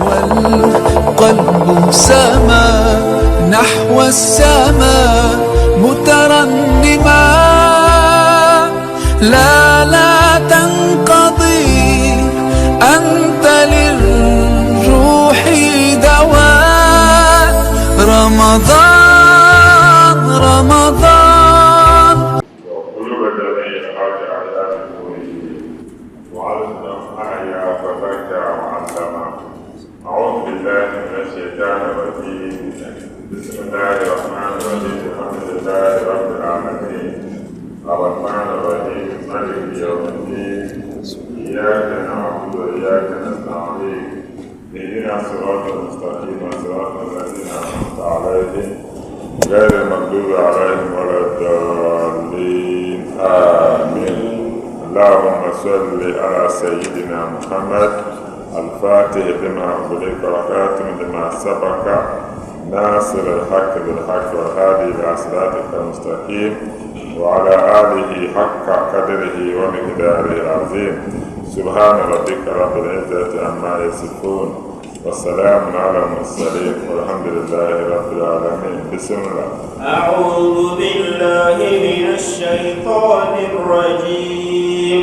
والقلب سما نحو السماء مترنما، لا تنقضي، أنت للروح دواء. رمضان رمضان. وقلوب الذين راجع على نوره وعلم أحيا فبكى وعلم. أعوذ بالله من الشيطان الرجيم. بسم الله الرحمن الرحيم. الحمد لله رب العالمين الرحمن الرحيم مالك يوم الدين. إياك نعبد وإياك نستعين. اهدنا الصراط المستقيم صراط الذين أنعمت عليهم غير المغضوب عليهم ولا الضالين. آمين. اللهم صل على سيدنا محمد الفاتح لما أغلق والخاتم لما سبق ناصر الحق بالحق والهادي إلى صراطك المستقيم وعلى آله حق قدره ومقداره العظيم. سبحان ربك رب العزة عما يصفون والسلام على المرسلين والحمد لله رب العالمين. بسم الله. أعوذ بالله من الشيطان الرجيم.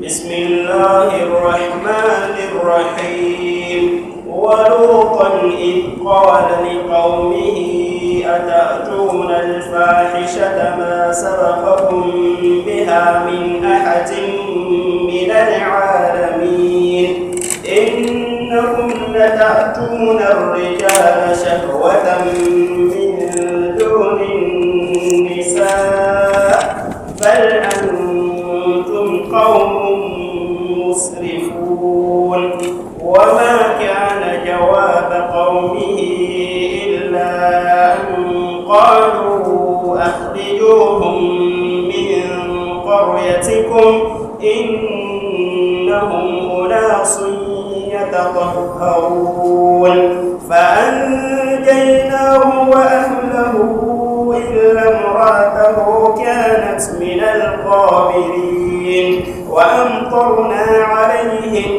بسم الله الرحمن الرحيم. ولوطا إذ قال لقومه أتأتون الفاحشة ما سبقكم بها من أحد من العالمين إنكم لتأتون الرجال شهوة من دون النساء بل أنتم قوم مسرفون. وما كان جواب قومه إلا أن قالوا أخرجوهم من قريتكم إنهم أناس يتطهرون. فأنجيناه وأهله إلا امرأته كانت من الغابرين. وأمطرنا عليهم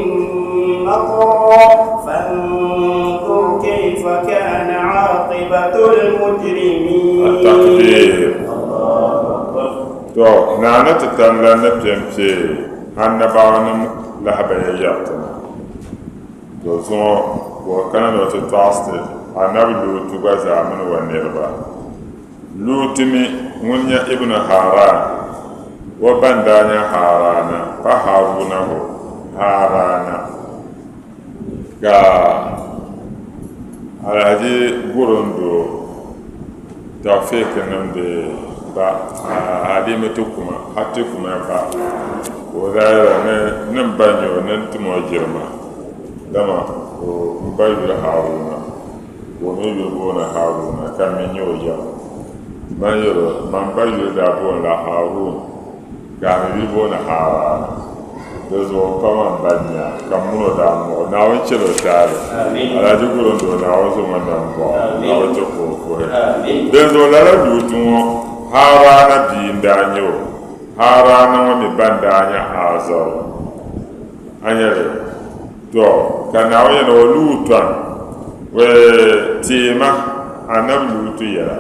مطرا فانظر كيف كان عاقبة المجرمين. التقدير. تو نانا تتنلا نبجمشي annabawanum lahabaya yatana to so wo kana no to trusted annabi lutu ga zaman wa nirba lutumi munya ibn haran wa bandanya harana fa haruna ho harana ga alaji gurundo tawfik namde ba adimatu kuma hatukuma ba wadaira ne banyo ne tumo jirma dama ko mbayu haruna ko mi bona haruna kam mi nyoja mayoro man bayu da bona haruna ka mi bona harana dozo kama banya kamuno da mo na wonchelo tare ala juguro ndo na wozo manam ko na wocho ko dozo la dutumo harana bi ndanyo harana wani banda anya azor anyere to kana wani no lutan we tima anam lutu yara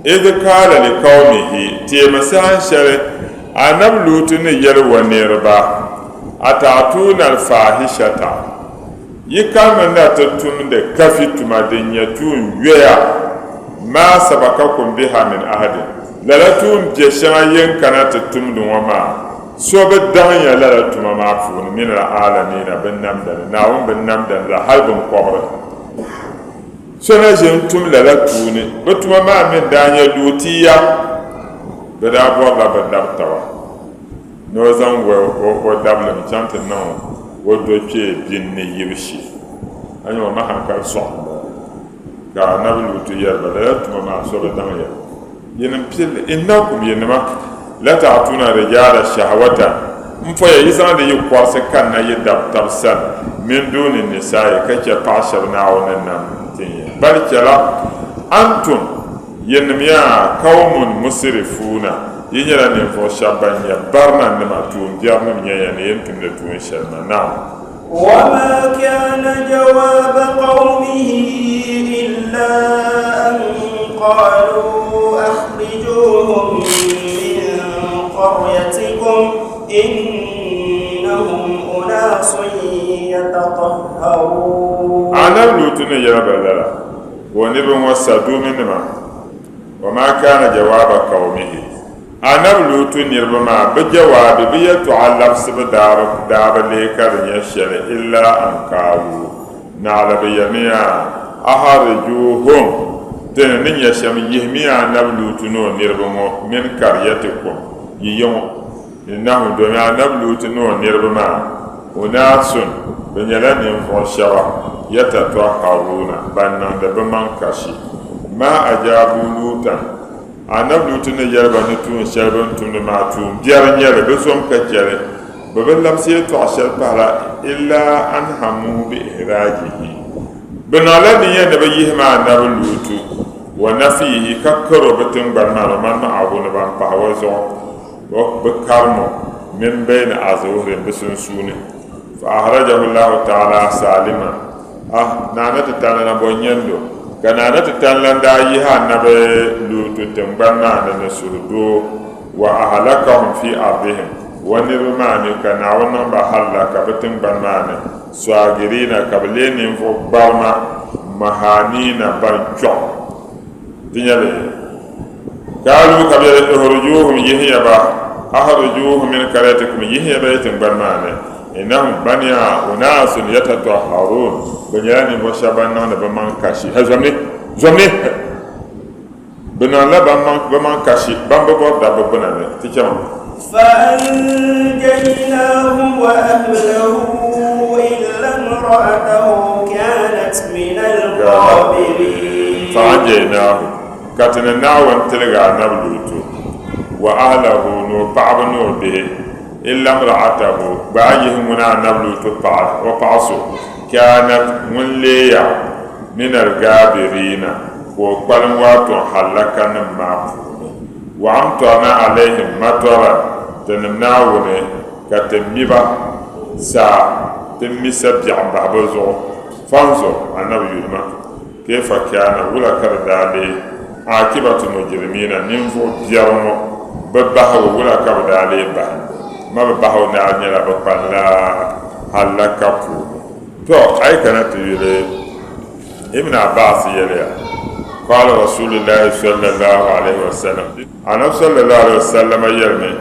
idh qala li qaumihi tima san shari anam lutu ne yar wanirba atatuna al fahishata yikama na tatum de kafituma de nyatun weya ma sabakakum biha min ahadin lalatun jeshama yenkana tatum wama so bedanya lalatuma mafun min alalamin bin namdan nawun bin namdan la halbun qabra so na jentum lalatuni betuma ma min danya lutiya beda borda bedabtawa no zan wo dablam chante no wo do ke binne yibshi anyo ma hankal so ga nablu tu yarba lalatuma ma so bedanya yenem pil innakum yenema la ta'tuna rijala shahwata mfo ya yisa da yi kwasa kan na yi dabtabsan min duni nisa'i kake fashar na wannan nan tin barkala antum yenem ya qaumun musrifuna yinyara ne fo shabanya barna ne matun jarna nyaya ne yentum ne tun sharna na وما كان يتطهرون أنا بلوتنا يا بللا ونبن وسدوم نما وما كان جواب قومه أنا بلوتن يربما بجواب بيتعلم سب دار ليكر يشل إلا أن قالوا نعلم بيميا أخرجوهم تنين يشم يهميا نبلوتنو نربما من قريتكم يوم إنهم دنيا نبلوتنو نربما وناس بنيلان ينفوشوا يتطهرون بنان دبمان كشي ما أجابوا لوطا annabi lutu ne yɛreba ne tuun shɛli bin tumdi maa tuun biɛri nyɛli bi zom ka jɛli bi bi labisi tɔɣu shɛli pahila illa an hamu bi ihrajihi bi niŋla ninyɛ ni bi yihima annabi lutu wa nafihi ka karo bi tingbani maa ni man ma'ahu ni ban pahi wa zuɣu bi karimo min bayni azuhurin bi sunsuuni fa ahrajahu llahu taala salima naana ti tani na bo nyɛndo kana na titanlan da yi ha na be lutu timbanna na surdo wa ahlakahum fi ardihim wa nirmani kana wannan ba halaka bitin banna swagirina kableni fo barma mahanina banjo dinyale kalu kabira ihrujuhum yihya ba ahrujuhum min karatikum yihya baytin banna innahum baniya unasun yatatahharun banyani mo shabanna na baman kashi hazamni zomni banala baman kashi bamba bo da babana ne tikam fa anjaynahum wa ahlahu illa imra'atahu kanat min al-ghabirin fa anjaynahu katana nawan tilga nablutu wa ahlahu no ba'banu bihi illa imra'atahu ba'ayhum na nablutu fa wa fa'su كانت مليا من الغابرين وقال واتو حلقا معفوني وعمتنا عليهم مطرا تنمناون كتميبا سا تميسا بيعم بابزو فانزو النبي يلما كيف كان ولا كردالي عاقبة المجرمين ننفو بيرمو ببهو ولا كردالي بهم ما ببهو نعني لبقى لا حلقا فو to ay kana tire ibn abbas yele qala rasulullah sallallahu alaihi wasallam ana sallallahu alaihi wasallam yelme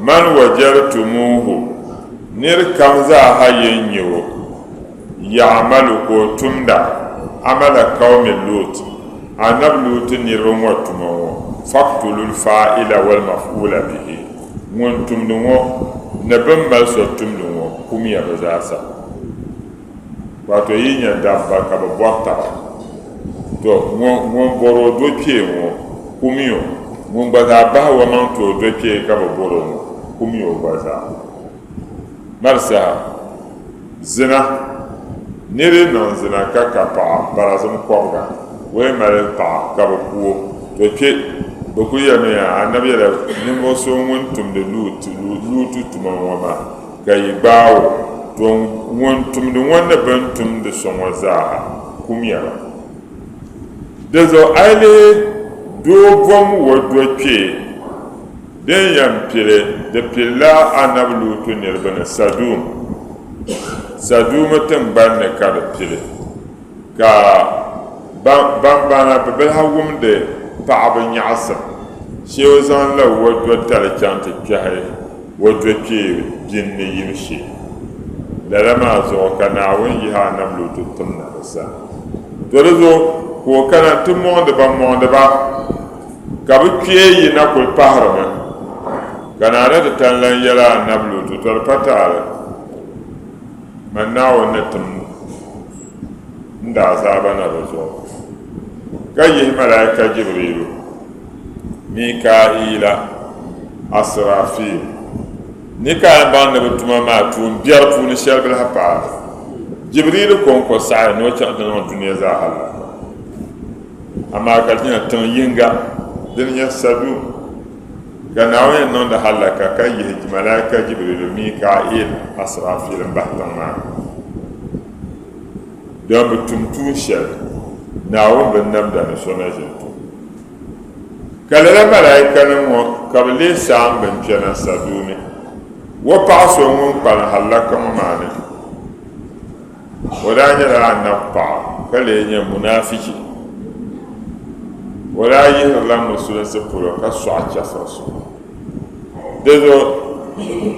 man wajartumuhu nir kamza hayen yo ya'malu ko tumda amala qaumi lut anab lut nirun watumo faqtulul fa'ila wal maf'ula bihi won tumdungo nabam mal so tumdungo kumiya bazasa wato yi nya dabba ka ba bota to mon boro do pie mo kumiyo mon baza ba wa man to do pie ka ba boro mo kumiyo baza marsa zina nire non zina ka ka pa barazum korga we mare pa ka ba kuo to ke bo ku ya me annabi la ni mo so won tum de lutu tuma ma kai bawo don wantum da wanda bantum da sonwa za kumiya da zo aile dogon wadda ke den yampire da fila anablu to nirbana sadum tun ban ne ka da file ka bana babal hawum da ta'abun ya'asam shewa zan la wadda talakanta kai wadda ke jinni yimshi lalama zo kana won yi ha nam lutu tumna sa to rezo ko kana tummo de ba ka bu kiye yi na kul pahrama kana da tanlan yala nam lutu to patare man na won tum nda zaba na rezo kai malaika jibril mikaila asrafil ni ka ban da tuma ma tun biyar tun sharbil hapa jibril kon ko sa no cha da no duniya za Allah amma ka tin tan yinga din ya sadu kana wayan non da halaka kai yi malaika jibril mika'il asrafil bahtan ma da mutum tun shar na won ban nam da so na jinto kala malaika nan mo kabli sam ban jana sadu ne wa paɣa so ŋun kpalim halaka maani ولا يلا نبع كله منافق ولا يهلا مسؤول سبورة كسوع شفرس دهو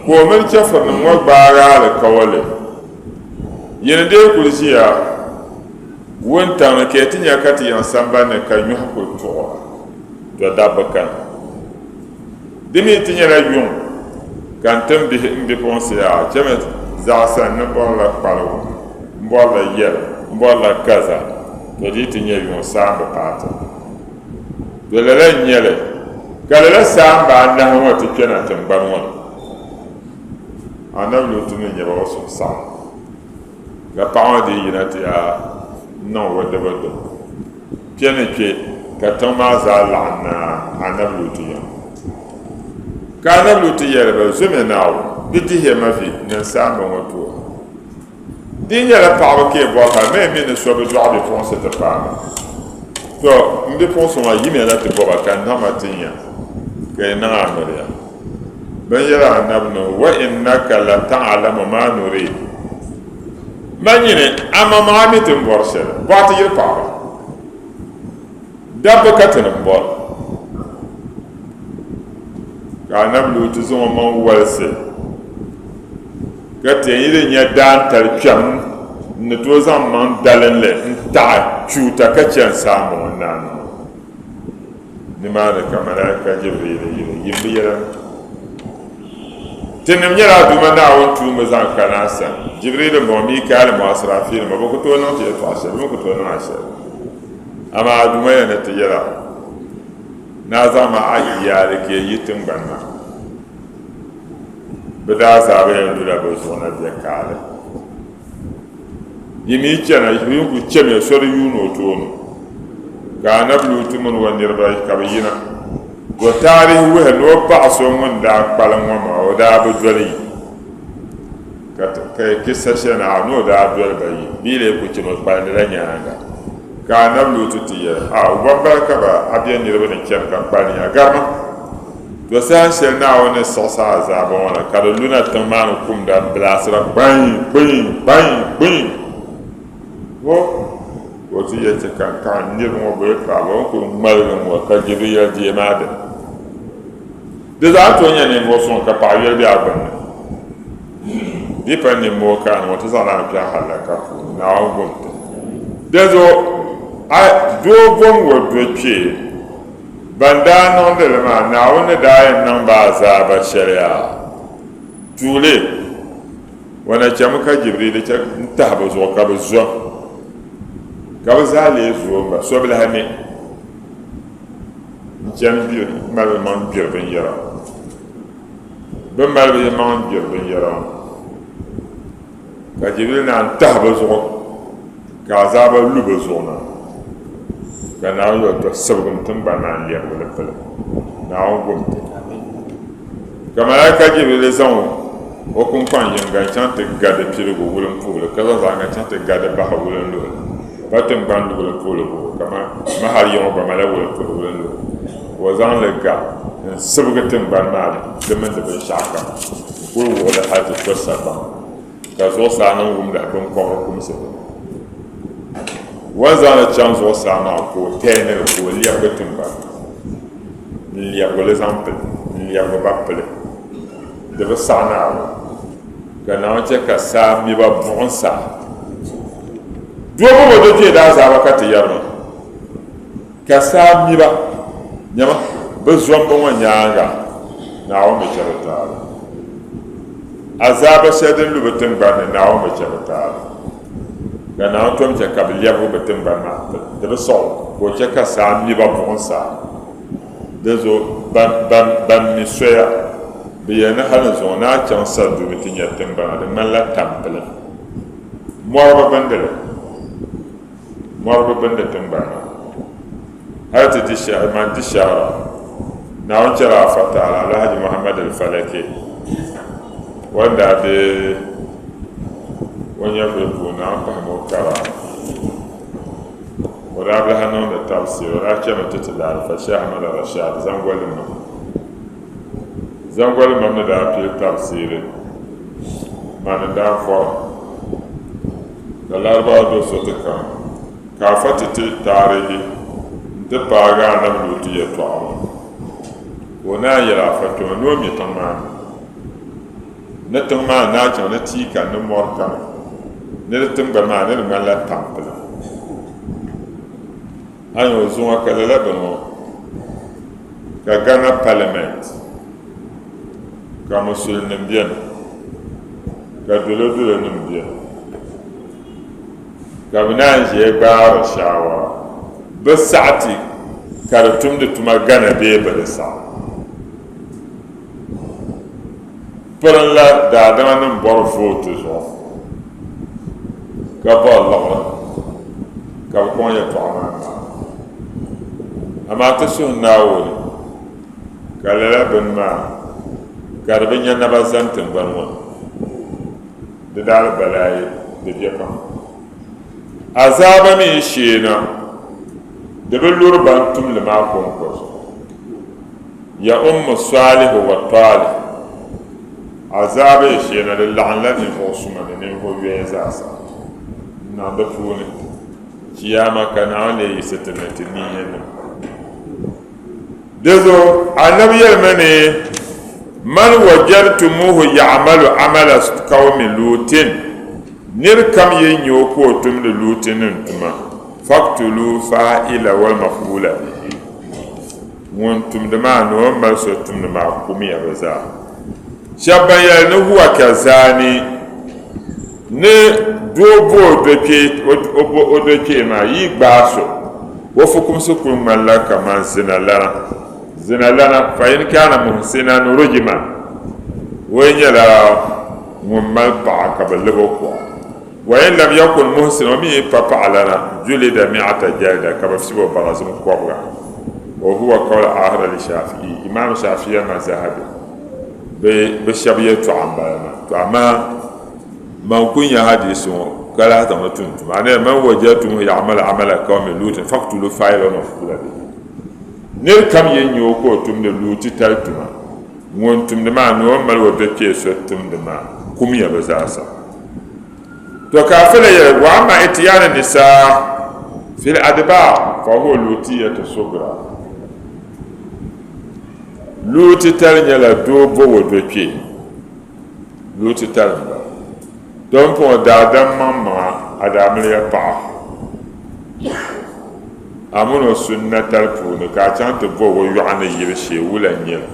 كومن شفر نمو بارا لكوله يندي كلشيا وانت مكيتين يكاتي ينسامبان كان يحكو التوى تدابكا دمي تنيرا يوم كان تنبه بفونسيا جمت زاسا نبولا قالو مبولا يل مبولا كذا تدي تنيرا يوم سامب باتا دوللا نيله كالا سامب انه هو تكنا تنبانون انا لوتني يبا وسو سام la parole de yinati a non wadabado piene ke katama za lana anabluti ya ka anabluti ya ba zume nawo biti he mafi na samba wato din ya la parole ke bo ka me ne so be droit de France te parle to mbe fonso ma yime la te bo ba kan na matinya ke na amria ben ya anabno wa innaka la ta'lamu ma nurid manine ama maamitin borsel bati yir paaba dabba katin bor ka nablu tu zo man walse kate yire nya dan tar kyam ne to zam man dalen le ta chuta ka chen samu nan ni ma da kamara ka jibril yimbi yara tenem nyara duma na won tu mazan kanasa jibril mo mikael mo asrafil mo ko to no te to ashe mo ko to no ashe ama duma ya ne te yara na zama ayya da ke yitin banna bida sabe ya dura ba so na de kale yimi chana yi ku cheme so yuno to no ga na blutu mun wanir ba ka bayina go tarihi we no pa so mun da palan wa o da bu dole ka kissa shena no da dole bayi bile ku cino pa da nyanga ka na blutu tiya a wa barka ba abiyan ni rabin kyan kan pani ya garma do san shena wona sosa za ba wona ka do luna tamanu kum da blasra bang bang bang bang wo ti ya ta kan ni mo be ka ba ko mal mo ka jibi ya di made des atonya ne mo son ka pa yel bi aban di pa ni mo ka no to sana pya halaka na ogun dezo a do bon wo do che banda non de ma na wona da yan nan ba za ba sharia tule wana cham ka jibril ta ta ba zo ka ba zo ka ba za le zo ba so bla hami jam bi mal man bir ben yara ben mal bi man bir ben yara ka jibril na ta ba zo ka za ba lu ba zo na ka na yo to sabum tun ba na liya wala fala na on gum kama ka jibril zan o kun kan yin ga chante gade pirigo wulen pula ka za ga chante gade ba ha wulen lo batem ban wulen pula kama ma har yo ba mala wulen pula wulen lo wazan le ga sabgatin ban ma da man da ban shaka ko wala hadu tsasa ba ka zo sanan gum da ban ko kuma sai wazan le chance zo sana ko tene ko liya gatin ba liya ko le zampe liya ko ba pele de ba sana ka na ce ka sa mi ba bonsa duwa ba do je da za ba ka ti yarma ka sa mi ba nyama ba zombo wa nyanga na o me charata azaba shedin lubatin bana na o me charata ga na to me ka biya bo batin bana da ba so ko ce ka sa mi ba bonsa de zo ban mi soya biya na halin zo na can sa du mitin ya bana da malla tampala morba bandala timbana har ta tisha man tishara na wancan rafata alhaji muhammad al-falaki wanda da wani yabe na fahimo kara wadda abu hannun da tafsir wadda ce mai tutu da alfashi ahmad al-rashad zangwalin mamna da fi tafsirin manin da fara larba do soto kam ka fatiti tarihi nti paaga anam luutu yɛtɔɣa o naa yɛla fatɔma ni o mi tiŋ maa ni tiŋ maa naa chaŋ ni tii ka ni mɔri kami ni di tiŋgbani maa ni di ŋmanila tampila ayi o zuŋɔ ka lala bini ŋɔ ka Ghana Parliament ka musulnim biɛni ka dolo nim biɛni ka bi naan ʒiya gbaari shawara bi saɣati ka di tumdi tuma Ghana bee bi di saɣa pirinla daadama nim bɔri vooti zuɣu ka bɔri liɣiri ka bi kɔŋ yɛltɔɣa maa amaa ti suhu Naawuni ka lala bini maa ka di bi nya naba zani tingbani ŋɔ di daali balaayi di bɛ pam azaaba mi sheena di bi luri ban tumli maa kɔnkɔ zuɣu ya ummu Saalihu wa Taalib azaaba yi sheena di laɣinla ninvuɣu suma ni ninvuɣu yɔya zaasa niŋ di puuni chiyaama ka Naawuni leei yisi ti ni ti ninya nim dizo annabi yɛlimi ni man wajartumuhu ya'malu amala qawmi lutin nir kam ye nyɛ ko o tumdi luutinin tuma faktulu fa'ila wal maf'ula bihi ŋun tumdi maa ni o mali so tumdi maa kumiya bi zaa shɛba ban yɛli ni huwa ka zaani ni doo bo o do kpee maa yi gbaa so wo fukumsi kuli ŋmanila kaman zina lana fa in kana muhsinan rujima wo nyɛla ŋun mali paɣa ka bi libi ko wa in lam yakun muhsin o mi pa paɣa lana julida mi'ata jalda ka bi fibo barazim kɔbga wa huwa qawl ahra li Shafi'i imam Shafi'i mazhabi bi shɛba yɛltɔɣa n bala maa to amaa man kun nya hadisi ŋɔ ka lahi zaŋ li tuntuma a ne man wajadtumuhu ya'malu amala qawmi lutin faqtulu fa'ila wa maf'ula bihi nir kam ye nyɛ o ko o tumdi luuti tali tuma ŋun tumdi maa ni o mali o be kpee so tumdi maa kumiya bi zaasa to kaafila yɛli wa amma itiyani nisaa fil adbar fa huwa luutiyatu sugra luuti tali nyɛla doo bo o do kpee luuti tali n bala don pɔŋɔ daadam maŋmaŋa a daa miliya paɣa amuno sunna tali puuni ka a chaŋ ti bo o yɔɣu ni yili shee wula n nyɛla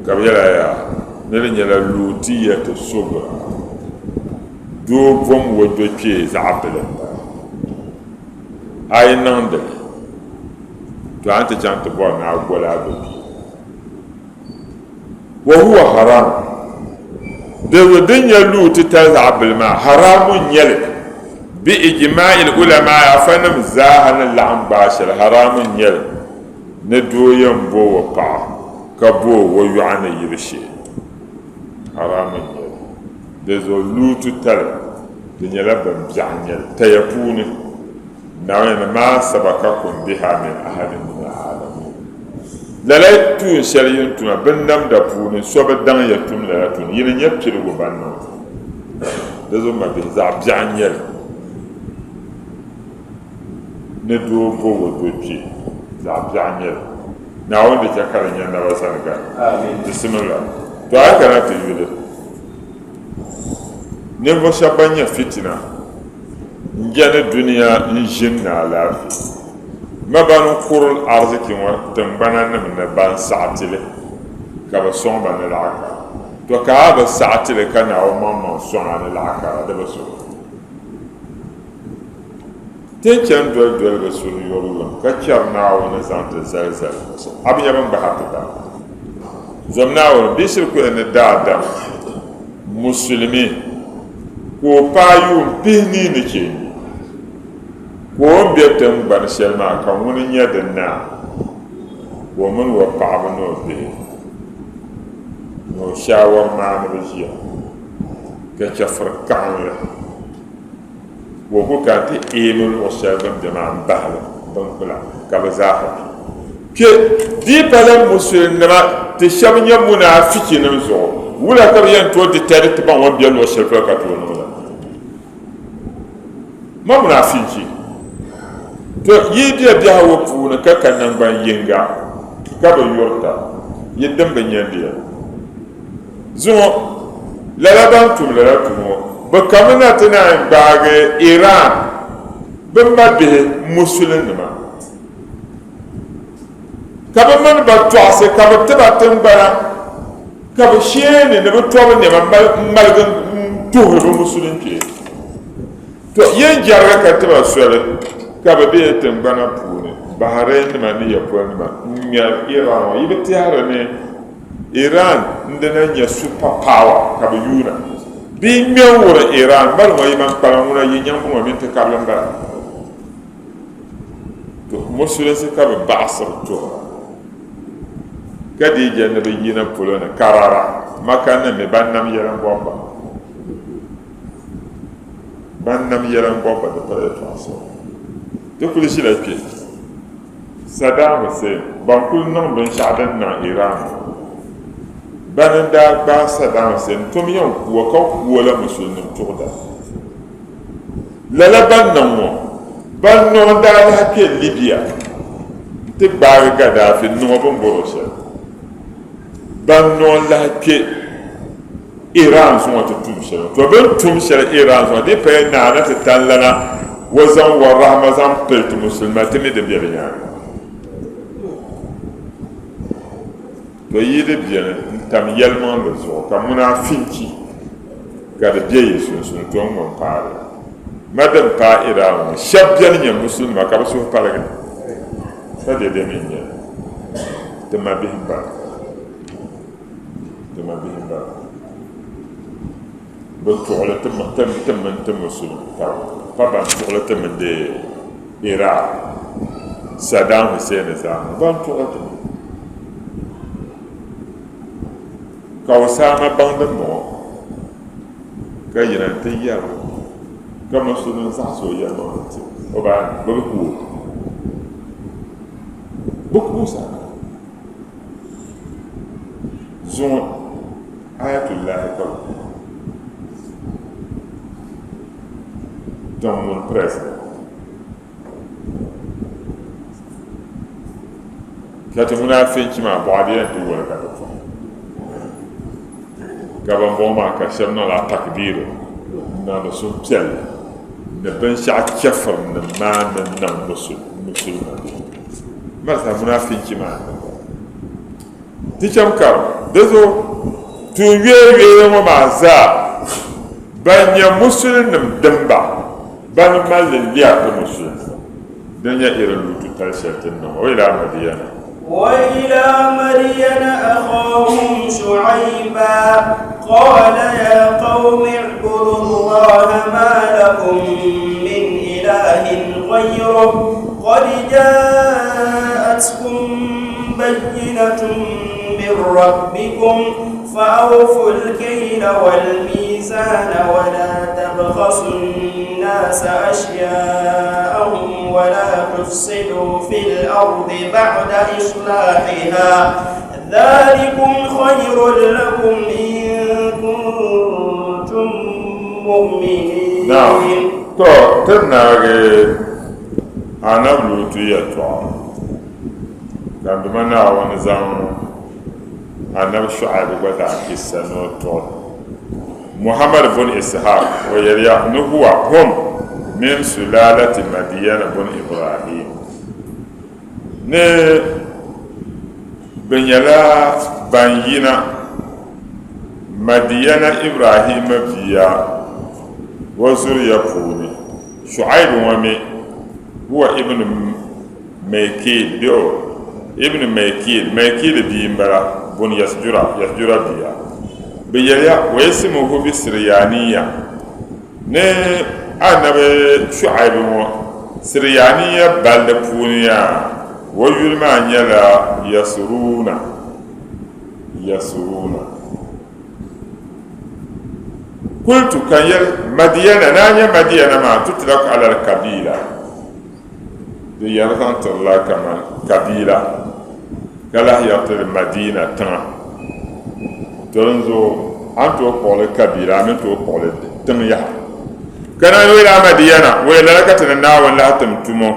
ka bi yɛla yaa ni di nyɛla luutiyatu sugra doo bom o do kpee zaɣ bili n bala a yi niŋdi to a ni ti chaŋ ti bɔri ni a gola a do kpee wa huwa haram din nyɛ luuti tali zaɣ bili maa haramun nyɛli bi ijma'il ulama afanim zaaha ni laɣim gbaa shɛli haramun nyɛli ni doo yɛn bo o paɣa ka bo o yɔɣu ni yili shee haramun nyɛli di zo luutu tali di nyɛla bin biɛɣu nyɛli taya puuni Naawuni maa sabakakum biha min ahadin min al-alamin lala tuun shɛli yin tuma bin namda puuni so bi daŋ ya tum lala tuuni yini nyɛ pirigu ban niŋ di zo ma bihi zaɣ biɛɣu nyɛli ni doo bo o do kpee zaɣ biɛɣu nyɛli Naawuni di chɛ ka di nyɛ naba sani gari bisimila to a kana ti yuli ninvuɣu shɛba ban nyɛ fitina n jɛni duniya n ʒini ni alaafee ma ban kuri arziki ŋɔ tingbana nim ni ban saɣatili ka bi sɔŋ ba ni laɣakara to ka a bi saɣatili ka Naawuni maŋmaŋ sɔŋa ni laɣakara di bi sɔŋ tin chɛni doli bi suhu yɔrugim ka chɛri Naawuni zaŋ ti zalizali a bi nyɛ bin bahi ti da zom Naawuni bia shiri ku ni daadam musulmi ka o paai yuun pihi nii ni chɛ ka o bɛ tingbani shɛli maa ka ŋuni nyɛ din naa ka o mini o paɣaba ni o bihi ni o shaawari maa ni bi ʒiya ka chɛfuri kaɣanli ka o ku kan ti eemi luɣu shɛli bin bɛ maa n bahali bin kpula ka bi zaaha kpe dii pala musulin nima ti shɛba nyɛ munafiki nim zuɣu wula ka yen to de tare te ban won bielo shefa ka to no la ma munafiki to yidi biya wo fu na ka kan nan ban yinga ka ba yorta yeddan ban yandiya zuwa lalaban tum lalatumo ba kamana tana baage Iran ban ba be musulun ma ka ba man ba to ase ka ba taba tambara ka ba shene ne ba to ba ne malgan tuhu ba musulun ke to yen jarga ka taba sore ka ba be tambana pune Bahrain ma ni ya pone ma nya Iran yi bitara ne Iran ndana nya super power ka ba yuna bi mewura Iran bal mo yiman palamuna yinyam ko min te kablan ba to musulun se ka ba basar to kadi janna be yina pulona karara makana me bannam yaran bomba de pare faso to kuli shi la ke Saddam Hussein bankul non ben shadan na Iran banan da ba Saddam Hussein to mi yon kuwa ka kuwa la musulmin tuqda la ban nan mo ban non da la ke Libya te ba Gaddafi no bon borosha ban non la ke Iran so to tum shara to ben tum shara Iran so de pe na na te tallana wazan wa rahmazan pe to musulmati ne de biya ya to yide biya tam yelman do so ka munafinki ga de biya sun to mon pare madam pa Iran shabjan ne musulma ka so pare sa de min ya de ma bihba بالفعل تم مسلم طبعا فعل تم دي إيران صدام حسين زمان بالفعل تم كوسامة باندمو كيران تيارو كمسلم ساسو يالو وبعد بكو سا زون آية الله كبير dans mon presse. Kata munafinci ma baadiyan tu wala kata fa. Gaban boma ka shamna la takbir na da sun tsel da ban sha kafar na ma na musulma. Marsa munafinci ma. Ticham kar dazo tu wiye ma za banya musulmin damba ban malin liya ta musu don ya irin lutu tarshatin nan wa ila madiyana أخاهم شعيبا قال يا قوم اعبدوا الله ما لكم من إله غيره قد جاءتكم بينة من ربكم فأوفوا الكيل والميزان ولا تبخسوا الناس أشياءهم ولا تفسدوا في الأرض بعد إصلاحها ذلكم خير لكم إن كنتم مؤمنين. نعم. تو تناغي أنا بلوتي يتوى كان بمنا ونزام أنا شعب بدا كيسانو تول محمد بن إسحاق ويريا هو هم من سلالة مدين بن إبراهيم ne benyala banyina madiyana Ibrahim biya wazuriya puni Shu'aib wame huwa ibn Maykil biyimbara bun yasjura biya biyaya wa ismuhu bisriyaniya ne annabi Shu'aib mo sriyaniya balda puniya wa yulma nyala yasuruna قلت كيل مدينة نانيا مدينة ما تطلق على القبيلة يرغن الله كمان قبيلة قال يطل المدينة تنا تنزو أنتو قول كبيرة أنتو قول تميها كان ويلا مدينة ويلا لكتنا ناوان لا تمتمو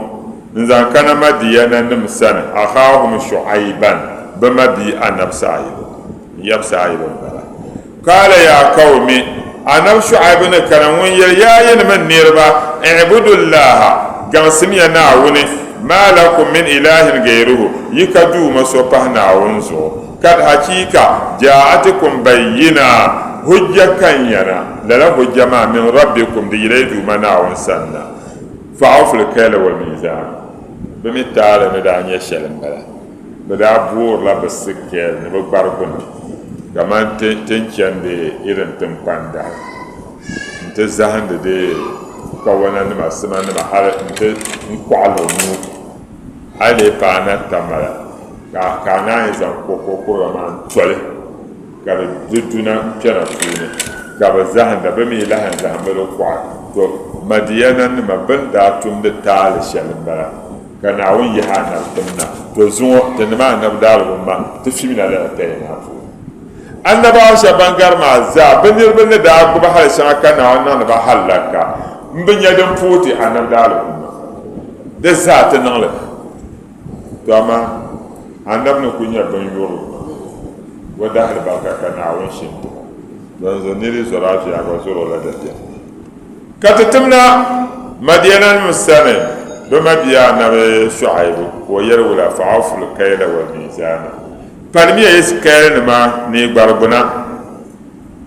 نزان كان مدينة نمسان أخاهم شعيبا بما بي أنب سعيب يب سعيب قال يا قومي أنب شعيب كان وين يا من نيربا اعبدوا الله كما سمي ناوني ما لكم من إله غيره يكدو مسوبه ناونزو kad hakika ja'atukum bayyina hujja kanyana lala hujja ma min rabbikum diraydu mana wa sanna fa'aful kayla wal mizan bimi taala me da nya shelen bala bada bur la basikel ne barkun gaman ten chande irin tin panda te zahande de kawana ne masama ne har te kwalo mu ale pana tamara ka na izan ko man tole ka duduna kera tuni ka ba zahan da ba mi lahan da hamalo kwa to madiyana ma banda tum da tal shalin bara kana won yi hana tunna to zuwa da ma na dalu ma to fi mina da ta yana fu annaba sha bangar ma za banir bin da ku ba har sha kana wannan ba halaka mbin ya dan futi annab dalu da za ta nan la to amma annab ne kunya ban yoro wada har barka kana won shin don zo ne zora fi aga zoro la da ta katatumna madyanan mustamin bima biya na shu'aib wa yarwala fa'aful kayla wal mizan parmi is kayla ma ne gbarbuna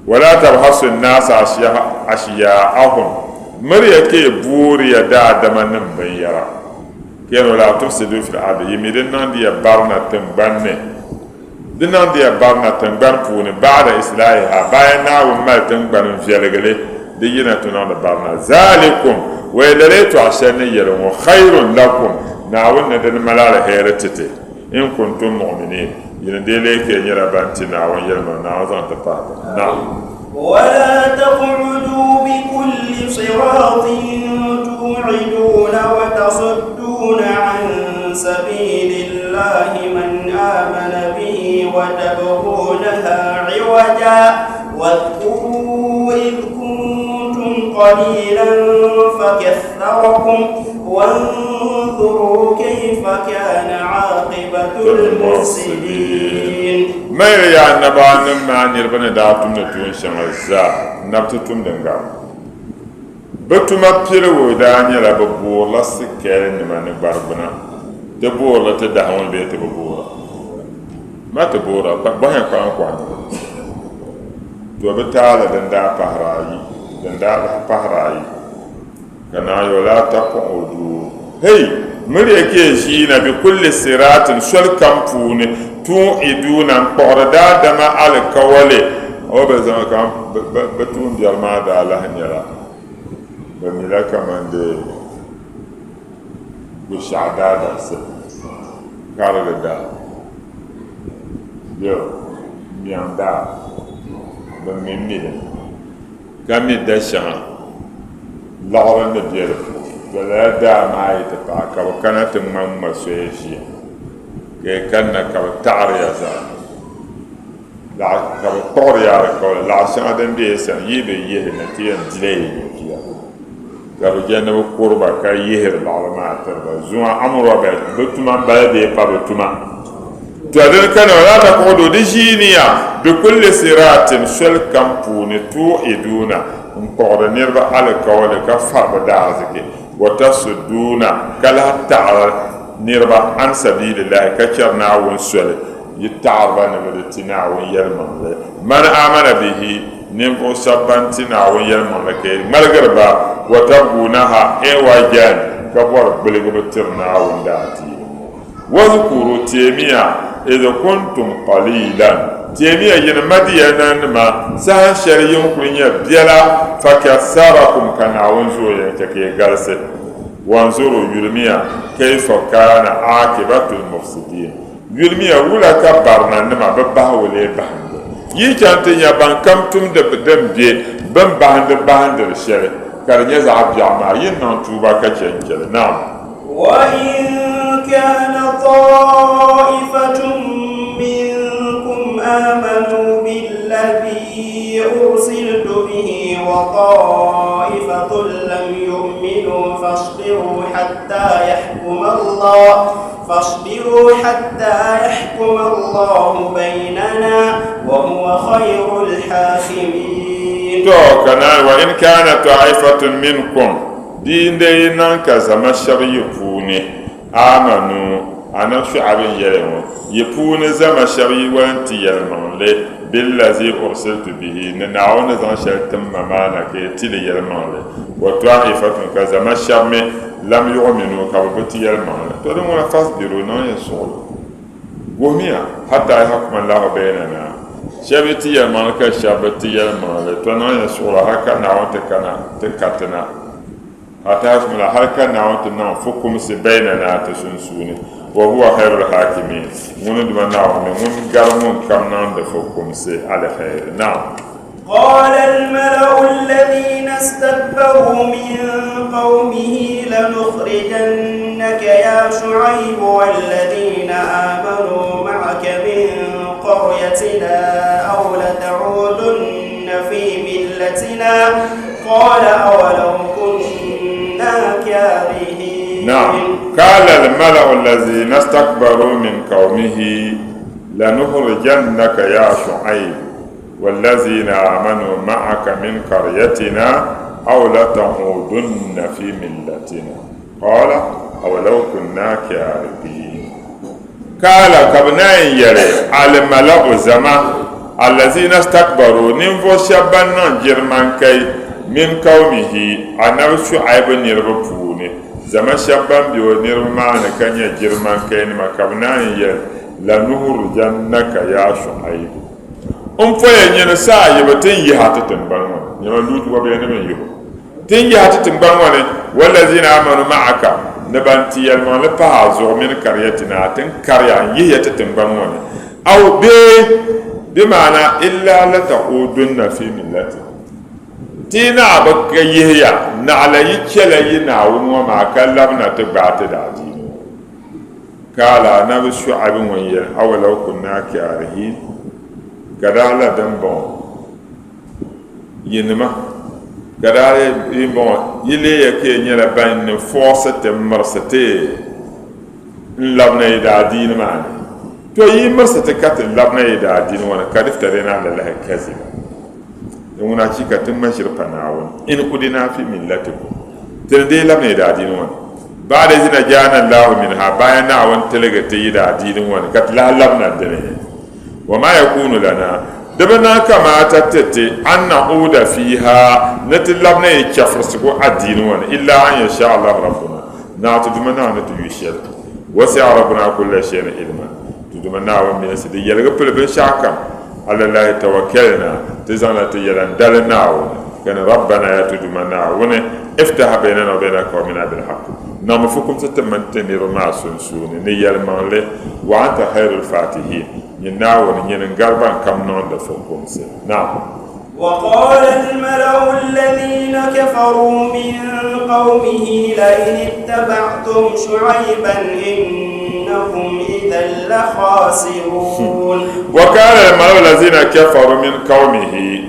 wala tabhasu an-nas ashiya'ahum mariya ke buriya da damanin bayyara keno la tufsidu fil ardi yimidin nan dia barna tambanne dinan dia barna tamban puni ba'da islahiha bayna wa ma tamban fialegale diyina tunan barna zalikum wa yadalatu ashani yarum khairun lakum nawun dan malala heretete in kuntum mu'minin yin dele ke yara bantina wa yalma nawazan tapata na ولا تقعدوا بكل صراط توعدون وتصدون عن سبيل الله من آمن به وتبغونها عوجا واذكروا إذ كنتم قليلا فكثركم وانظروا كيف كان عاقبة المفسدين ما يا نبان ما نربنا داتم نتون شمزا نبتتم دنگا بتما بيرو دانيا لا ببور لا سكر نما نبربنا تبور لا تدعون بيت ببور ما تبور باه كان كوان تو بتالا دندا بحراي دندا بحراي كنا يولا تقعدوا هي مريا كيشينا بكل صراط شل كمفوني توعدون قردا دما على كولي او بزما كان بتون ديال ما دا الله نيرا بميلا كمان دي بشعداد كارل دا يو مياندا بميمي كامي دشان لغرن ديال ولا دا ما يتباكا وكانت ماما سويشي كان كتعريا زاد لا كتوريا كول لا شادن بيسا يبي يهنا تيان دلي كيا كرجنا وقربا كيهر العلماء ترى زوا أمر بعد بتما بلدي فبتما تادن كان ولا تقعدوا دجينيا بكل صراط شل كمبون توعدون نقعد نربا على كول كفر بدازك وتصدون كلا تعالى نربا عن سبيل الله كشرنا ونسول يتعربنا بالتنا ويرمن من آمن به نمو سبنتنا ويرمن لكي ملغربا وتبغونها ايواجان كبر بلغبترنا ونداتي واذكروا تيميا إذا كنتم قليلا تيميا ينمدينا ما سهل شريون كنيا بيلا فكسركم كان ونزو ينتكي غرسه وانظروا يرميا كيف كان عاقبة المفسدين يرميا ولا كبرنا نما بباه ولا بهند يجانت يا بان كم تم دم بي بن بهند الشر كان يزعب جامع ينان توبا كجنجل نعم وإن كان طائفة منكم آمنوا بالذي أرسلت به وطائفة لم يؤمنوا فاصبروا حتى يحكم الله بيننا وهو خير الحاكمين. وإن كانت طائفة منكم دين دينا كزما شري يفوني آمنوا أنا شعب يفون زما شري وانتي يلمون لي بالذي أرسلت به ننعون زان شلتم ممانا كي تلي يلمون وطائفة كزما شرمي لم يؤمنوا كبتي يلمون تدمون فاصبروا نون يسول وميا حتى يحكم الله بيننا شبتي يلمون كشبتي يلمون تنون يسول هكا نعون تكتنا حتى يحكم الله هكا نعون تنون فكم سبيننا تسنسوني وهو خير الحاكمين. من دمناهم من قرمون كم نندفكم سي على خير. نعم. قال الملأ الذين استكبروا من قومه لنخرجنك يا شعيب والذين آمنوا معك من قريتنا أو لتعودن في ملتنا قال أولو كنا كارهين. نعم. قال الملأ الذين استكبروا من قومه لنخرجنك يا شعيب والذين آمنوا معك من قريتنا أو لتعودن في ملتنا قال أولو كنا كارهين. قال كبناء يري على الملأ زمان الذين استكبروا ننفو شبنا جرمان كي من قومه أنا شعيب نربفوني زما شبان بيو نرمان كان جرمان كين مكبنان يل لنخرجنك يا شعيب فوي ين سا يبتين يهات تنبان نما لوت وبين من يو تين يهات تنبان والذين امنوا معك نبانتي يلمان لبازو من قريتنا تن قريا يهات تنبان او بمعنى الا لتعودن في ملتنا تينا بك يهيا نعلى يكلا يناون وما كلمنا تبعت دادين قال أنا بشعب وين أو لو كنا كارهين قدالا دنبون ينما قدالا ينبون يلي يكي نيلا بين فوسة مرستي لبنا يدادين معني تو يمرستي كاتل لبنا يدادين وانا كارفترين على الله كذب يونا شيكا تمشي ربناون إن قدنا في ملتكم تندي لم يدادين وان بعد إذن جانا الله منها باينا وان تلقى يدادين وان كتلا لبنا الدنيا وما يكون لنا دبنا كما تتتي أن نعود فيها نتلبنا يكفر سكو الدين وان إلا أن يشاء الله ربنا نعتدمنا نتيوشيل وسع ربنا كل شيء علما تدمنا ومن سيدي يلقى بشاكم على الله توكلنا تزانا تيلان دلنا كان ربنا يتدمنا ون افتح بيننا وبين قومنا بالحق نعم فكم تتمنتني رما سنسون نيال مانله وانت خير الفاتحين يناون ينغربان كم نون دفكم سي. نعم. وقال الملأ الذين كفروا من قومه لئن اتبعتم شعيبا إنكم إذا لخاسرون. وقال الملأ الذين كفروا من قومه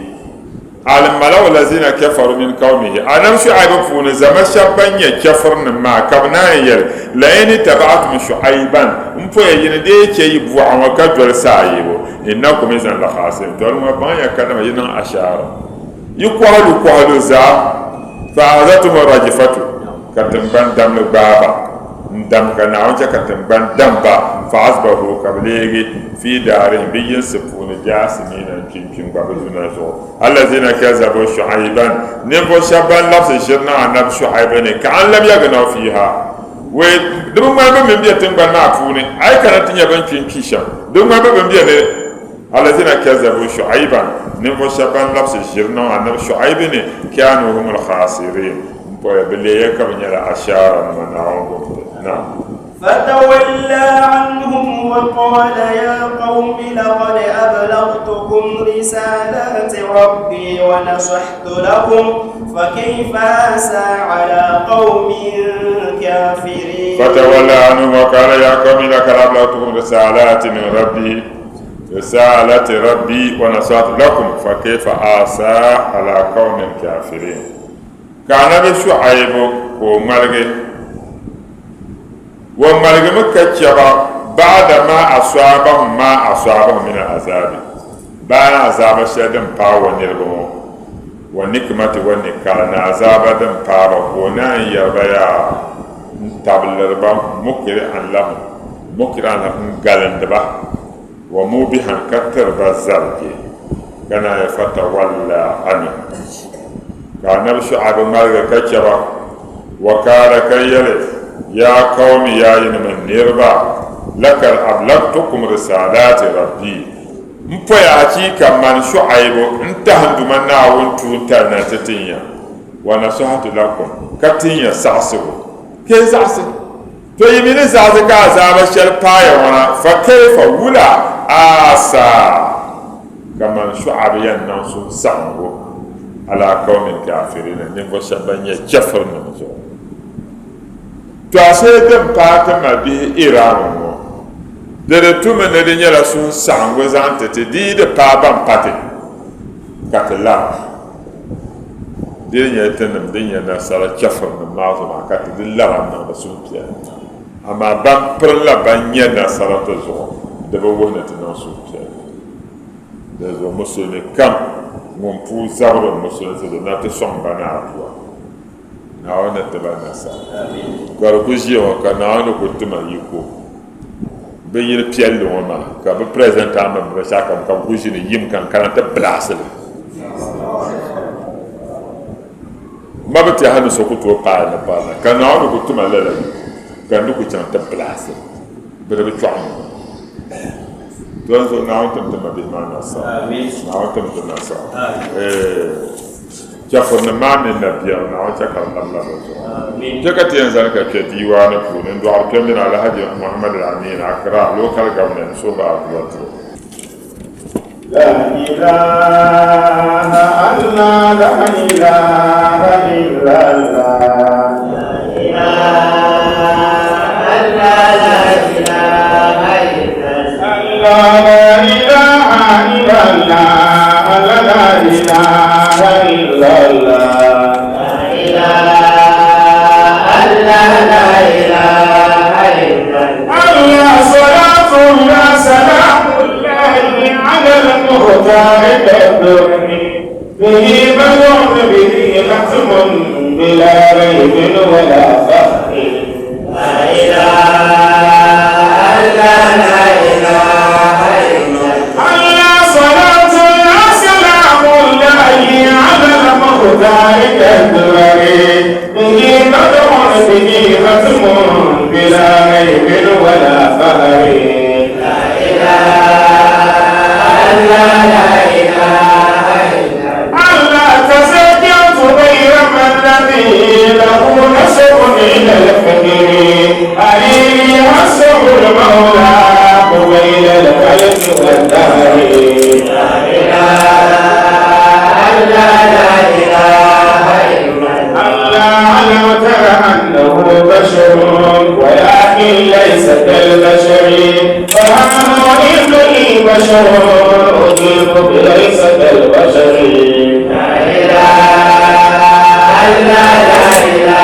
على الملأ الذين كفروا من قومه أنا شعيب فون زما شابان يكفرن ما كبنا يل لئن اتبعتم شعيبا مفوي يندي كي بوا وكدر سايبو إنكم إذا لخاسرون. دول ما بان يكلم ينا أشعار يقولوا زا فأخذتهم الرجفة كتنبان دم بابا دم كناوجا كتنبان دمبا فأصبحوا كبليغي في دارهم بينسفون جاسمين كيم بابزونا جو الذين كذبوا شعيبا نفو شابان لفظ شرنا عن نفس شعيبا كأن لم يغنوا فيها ودم ما بمن بيتنبان معفوني أي كانت يبان كيشا دم ما بمن بيتنبان الذين كذبوا شعيبا نفو شابان لفظ شرنا عن نفس شعيبا كانوا هم الخاسرين بليك من الأشعار من عونهم. نعم. فتولى عنهم وقال يا قوم لقد أبلغتكم رسالات ربي ونصحت لكم فكيف آسى على قوم كافرين. فتولى عنهم وقال يا قوم لقد أبلغتكم رسالات من ربي رسالة ربي ونصحت لكم فكيف آسى على قوم كافرين. كان بشعيب وملغي مكتشبا بعد ما أصابهم من العذاب بعد عذاب شدن باو ونربو ونكمة ونكالنا عذاب دن باو ونان يربيا تابلربا مكر عن لهم غالندبا وموبها كتر بزرقي كان يفتولى عنه. كان بشعيب ملغي كتشبا وكان كيلف يا قوم يا من نيربا لقد أبلغتكم رسالات ربي. مبيعتي كمان شعيب انتهى دمنا وانتو ناتتينيا ونصحت لكم كتينيا سعسو كيف سعسو تو يمين سعسو كازام الشرطايا وانا فكيف ولا آسا كمان شعيب ينصو سعبو على قوم كافرين نفو شبانيا جفر نمزو to ase dem paata ma bi irano mo de tume ne de nyala sun sango zante te di de pa ban pate katla de nyeten de nyana sala chafar na mazo ma kat de la na ba sun pia ama ban perla ban nyana sala to zo de bo wona te no sun pia de zo musulmi kam mon pu zabro musulmi de na te son bana atwa na wana tabana sa gar ko jiyo ka na no ko tuma yiko be yir piel lo ma ka be present am be saka ka ko jini yim kan kan ta place ma be ti hanu so ko to pa na ka na no ko tuma lele kan du ko chan ta place be be chwa don so na on tuma be ma na sa na on tuma na sa jafon na mane na biya na wata kan Allah ba jaka tiyan zalika ke diwana kunin do arkan min alhaji Muhammad al-Amin Accra local government so ba wato la ilaha illa la ilaha illa به بدر به ختم بلا ريب ولا فخر لا إله إلا لا إله إلا الله صلاة الله سلام الله على المختار كالدرر به بدر به ختم بلا ريب ولا فخر لا إله إلا لا له نسب إلى الفقر عليه حسب المولى قبيل الخلق والدهر لا إله إلا لا إله إلا الله علم ترى أنه بشر ولكن ليس كالبشر فهو إنني بشر أجيب ليس كالبشر لا إله إلا لا إله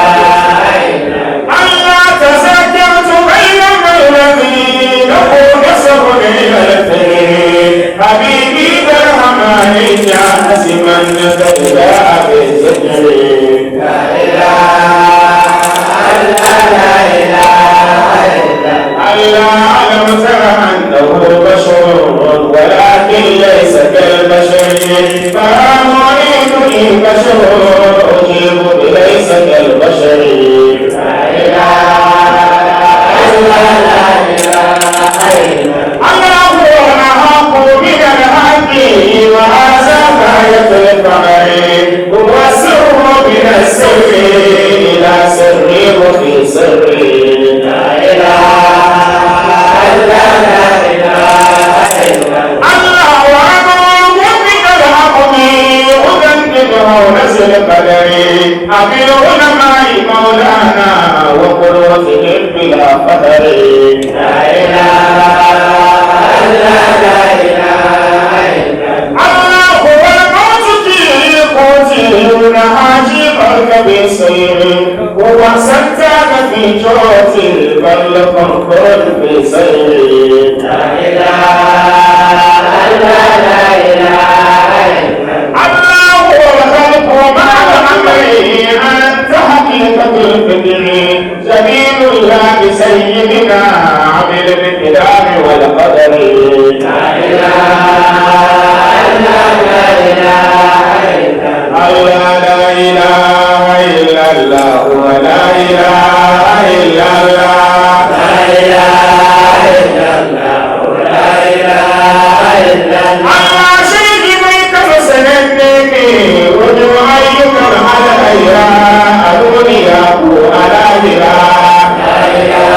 إلا الله تذكرت بين الذين له نسب إلى الفقر حبيبي برحمن جاسما فإذا بالذكر لا إله إلا لا إله إلا الله علم ترى أنه بشر ولكن ليس كالبشر فهو إنني بشر ليس كالبشر لا إله إلا لا إله إلا الله هو الحق من الحق وهذا غاية الفقر هو السر من السر إلى سر وفي سر لا إله إلا لا إله إلا الله وأمره من الحق أذنبه نزل القدر أبي العلماء مولانا وقدوتهم بلا فخر لا إله إلا لا إله أمرك بسير ووسعتك في جوة البر فانفرد بسير لا إله إلا لا إله إلا الله هو الخلق وما أمري أنت حقيقة الفكر جميل الله سيدنا عمل بالكلام والقدر لا إله الله لا إله إلا الله ولا إله إلا الله لا إله إلا الله ولا إله إلا الله الله شيء بيك مسندك ودعائك عليها الدنيا على لا إله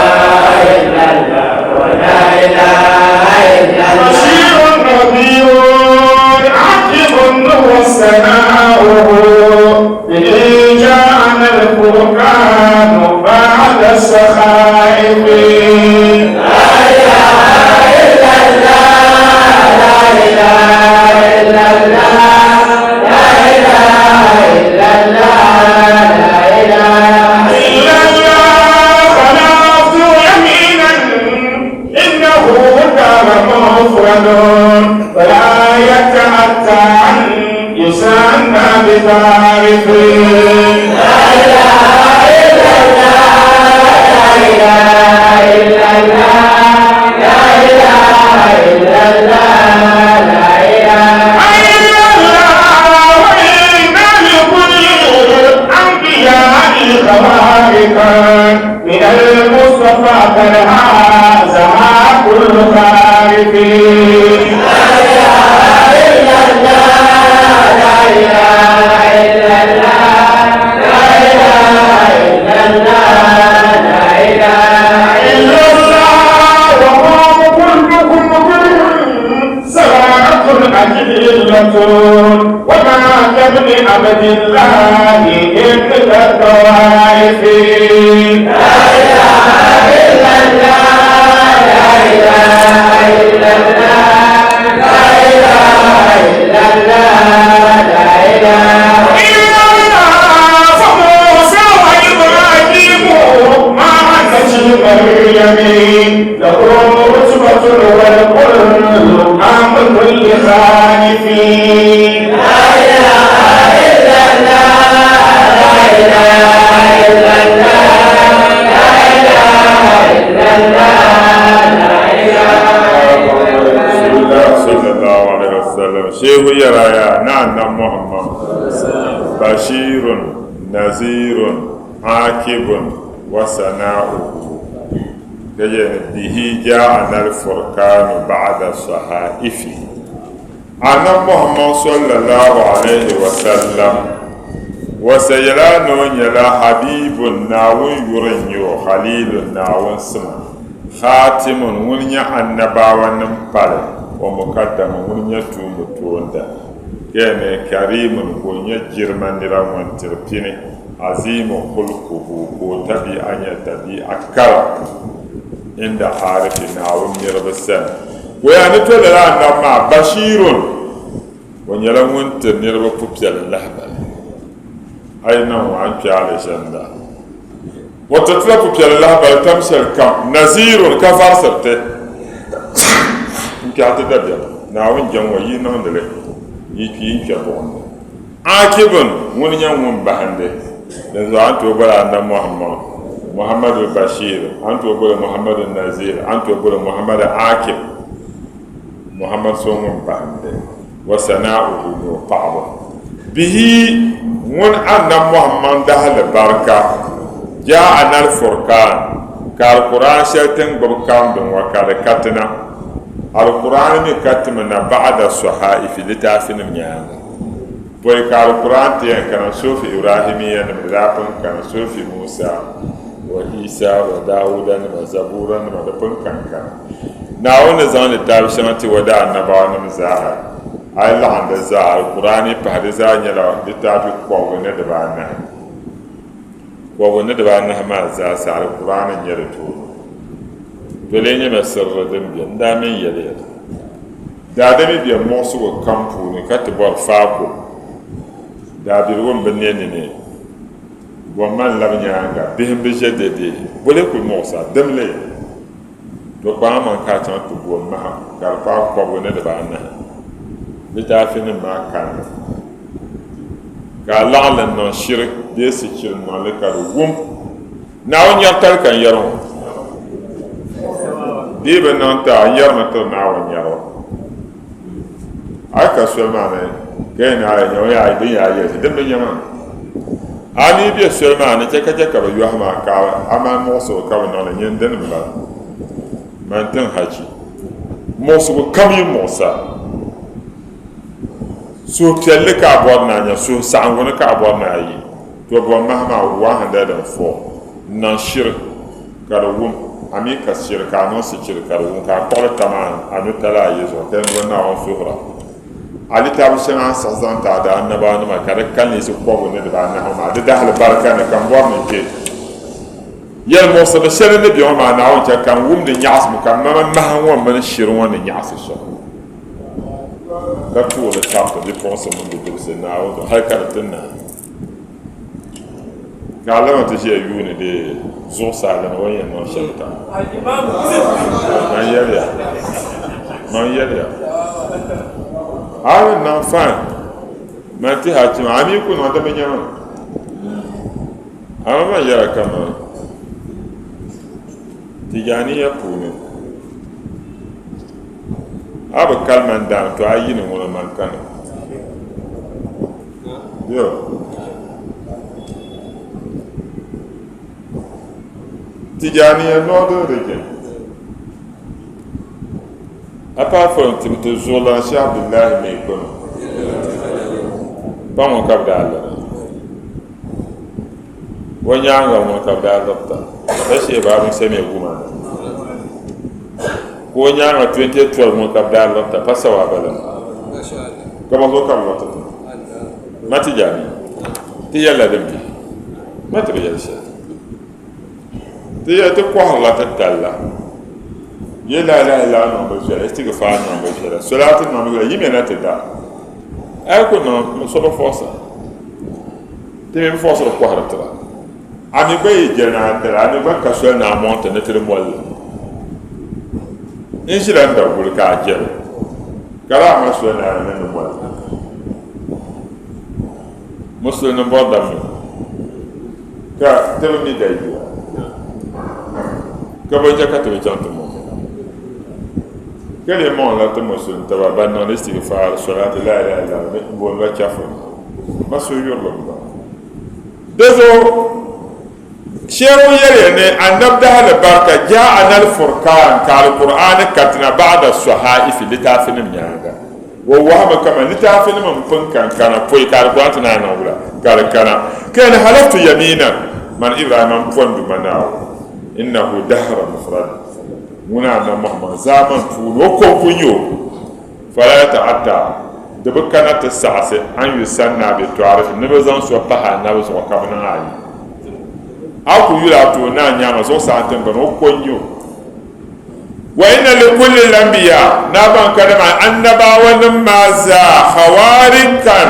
إلا الله ولا إله إلا الله بشير نذير عاقب وسماؤه به جاءنا الفرقان بعد السخائف لا إله إلا الله لا إله إلا الله لا إله إلا الله لا إله إلا الله خلقت يمينا إنه كان مفرد فلا يتأتى عن يسمى بتعريفين لا إله إلا الله لا إله إلا الله لا إله إلا الله لا إله إلا الله وإنا لكل الأنبياء خوارقا من المصطفى كالهذا كل خارفين لا إله إلا الله لا إله إلا الله لا إله إلا الله لا إله إلا الله وقوم كلكم سواء أجلة وما كابن عبد الله إلا الطوائف لا إله إلا الله لا إله إلا الله لا إله إلا الله لا إله إلا الله فموسى وإبراهيم مع نجم اليمين لهم رتبة والكل أم كل خالفين لا إله إلا الله لا إله إلا الله لا إله إلا الله لا إله إلا الله صلى الله عليه وسلم شيخ يرايا نعم محمد بشير نذير عاقب وسناؤه به جاءنا الفرقان بعد الصحائف أنا محمد صلى الله عليه وسلم وسيلا نون يلا حبيب ناون يرنيو خليل ناون سما خاتم ونيا النباوة نمبال ومقدم ونيا تومتوندا يعني كريم ونيا جرمان نرام تربيني عظيم خلقه وتبي أن يتبي أكرم عند عارف ناون يربسن ويعني تولى أن بشير ونيلا وانت نربو بيال اللحبة أين هو عنك على جندا وتطلق بيال اللحبة تمشي الكام نذير كفار سبته انك عتدبيا ناون جنوى ينون دلي يكي يكي بوند عاقب ونيا ومبهند لذو أنت وبلا أن محمد البشير أنت وبلا محمد النذير أنت وبلا محمد عاقب محمد صوم بهند وسناؤه وطعبه به من أن محمد دهل البركة جاءنا الفرقان كالقرآن شلتن بركان دون وكالكتنا القرآن مكتمنا بعد الصحائف لتعفن منيانا بوي كالقرآن تين كان سوف إبراهيميا نمدابن كان سوف موسى وإيسى وداودا وزبورا ودبن كان ناون زان التابشنتي ودا النبوة نمزاها أي لعند زا القرآن بعد زا نلا لتابي قوة ندبانا ما زا سال القرآن يرتو بليني مسر دمبيا دامي يليل دادمي بيا موسو وكامبو نكاتبور فاكو دابيرون بنيني bõn man lab yãanga bɩsm bɩ zɛdede bole kul mogsa dẽmle to kpãa man ka tõe tɩ boon masã ka d paa kɔbg nedbã anahe litaafi nim maa kãnga ka a lagl n nõ shirk dee sikir n nõ le ka d wʋm naawõ yɛr tar kan yɛr wã dɩɩ bɩ nõ ta n yɛrme tɩ naawõ yɛr wã a ka soɛ maane kẽene a yõ yaa dẽ yaa yɛlsi dẽmb yãmã a nii bɩ soɛ maane chɛka ka b yoasma ka a maan mogsg ka b nõ la yẽn dẽnem la man tẽn haji mogsg kam yɩ mogsa suus piɛlli ka a bɔr na n yã suus saɣangu ni ka a bɔr na a yi to bõn masã wa sẽn da dẽn fɔ n nan shirk ka d wʋm a mi ka shirk ka a nõ sikir ka d wʋm ka a kɔgl tamaan a nu tala a yi zuɣu tɩ n naawõ sohra a litaab shɛŋa n sẽn zaŋ taada annabaa nima ka di ka ninsg kɔbg nedbã anahe maa di dasl barka ni kan bɔr ni ke yɛl mogsd shɛli ni bɩ wã maa naawõ chɛ kan wʋmd yãgsm ka mama masã wã mini shir wã ni yãgs shɛm ka tʋʋl tabtɩ bɩ-pʋgsm n bɩ dʋbse naawõ hal ka di tɩ na ka a lame tɩ ʒiya yuuni de zuɣusaa lana wa yɛn nõ shɛli ta man yɛlya a nan fãa man tɩ hakima a mi ku nõ dame yãmã a man yɛra kama tijaaniya puuni a bɩ kalman daan to a yi ni ŋuna man kana yo tijaaniya noodin rike apart from tɩ zuɣulan shi abdullahi mai kono pa ŋɔ ka b daa lana wa nyaanga ŋɔ ka b daa lɔbta la shee baabin sami gumana ko nyaanga 2012 ŋɔ ka b daa lɔbta pa sawa bala ka ba zo ka b lɔbta ma tijaani tɩ yɛla din bi ma tɩ b yɛl shɛli tɩ yɛ tɩ kɔsr la tɩ talla ye la ilaha illa Allah ba shara istighfar no ba shara salatu no ba yime na te da ay ko no so ba forsa te me forsa ko harata ami bay jena da ami ba ka so na monta na tere mol in shi da bul ka je kala ma so na na mol muslim bo da mi ka te mi da yi ka ba jaka te chanto quel est mon là te mosun taba bannon istighfar salat la ilaha illa allah bon la chafu masu yurlo dezo sheru yere ne annab da hal barka ja'ana al furqan ka al qur'an katna ba'da as-sahaif litafin nyaga wa wahama kama litafin man funkan kana poi ka al qur'an na na wala kana kana halaftu yamina man ibrahim fondu manaw innahu dahra mufrad muna na mahma zaman tulo ko kunyo fala ta'atta da bukana ta sa'se an yusanna bi tu'arif ne bazan so paha na so ka bana ayi aku yura to na nyama so sa'atan ban kunyo wa inna li kulli anbiya na ban kalama annabawan ma za khawarikan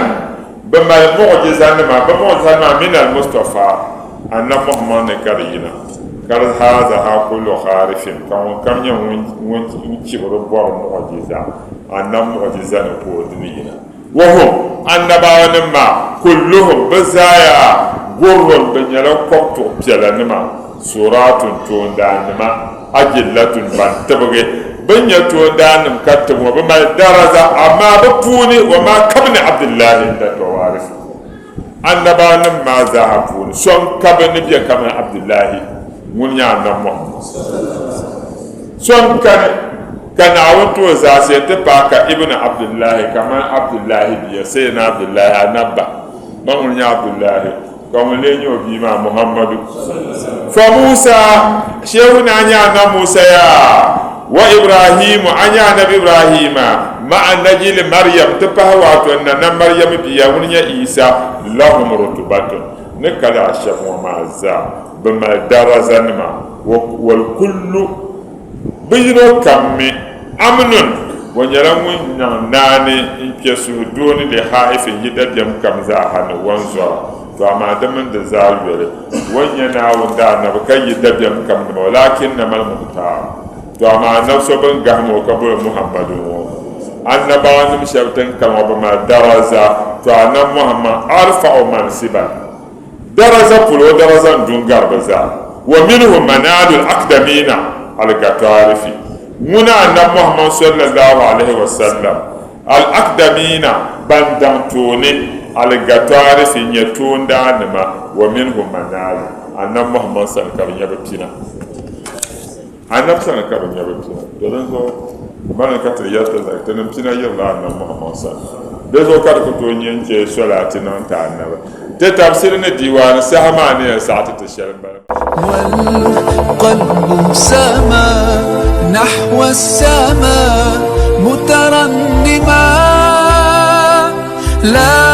bama mu'jizan ma min al-mustafa anna muhammad karina kar haza ha kullu kharifin kam yan won cibro bor mu'jiza annam mu'jiza ne ko dinina wa hum annabawan ma kulluhum bazaya gurrun banyala kokto pialanima suratun tondanima ajillatun bantabage banya tondanim kattabo ba mai daraja amma ba puni wa ma kabni abdullahi da tawarif annabawan ma za puni son kabni biya kama abdullahi mun ya nan mu son kana wato za sai ta faka ibnu abdullahi kamar abdullahi biya sai na abdullahi anabba ba mun ya abdullahi kamar le nyo bi ma muhammadu fa musa shehu na nya na musa ya wa ibrahim anya na ibrahima ma annajil maryam ta fa wato na maryam biya mun ya isa lahum rutubatun ne kala shafu ma za bama darazanma wal kullu bino kamme amnun wanyara mun nane in kesu doni de haifin yidadam kam za hanu wanzo to amma da mun da zalwere wanya na wanda na kai yadda biyan kam da walakin na mal muhtar to amma na so ban ga mu kabul muhammadu annabawan nim shabtan kama ba ma daraja to annan muhammad arfa mansiba daraja pulo daraja dungar baza wa minhum manalul aqdamina al gatarifi muna annan muhammad sallallahu alaihi wasallam al aqdamina bandam tone al gatarifi nyatunda nima wa minhum manal annan muhammad sallallahu alaihi wasallam annab sana ka ban yabe pina to dan so bana ka ta yata da ta nan pina yau la annab muhammad sallallahu da zo ka ko to nyenje salati nan ta annaba ta tafsir na diwan sahama ne sa'ata ta sharba والقلب سما نحو السماء مترنما لا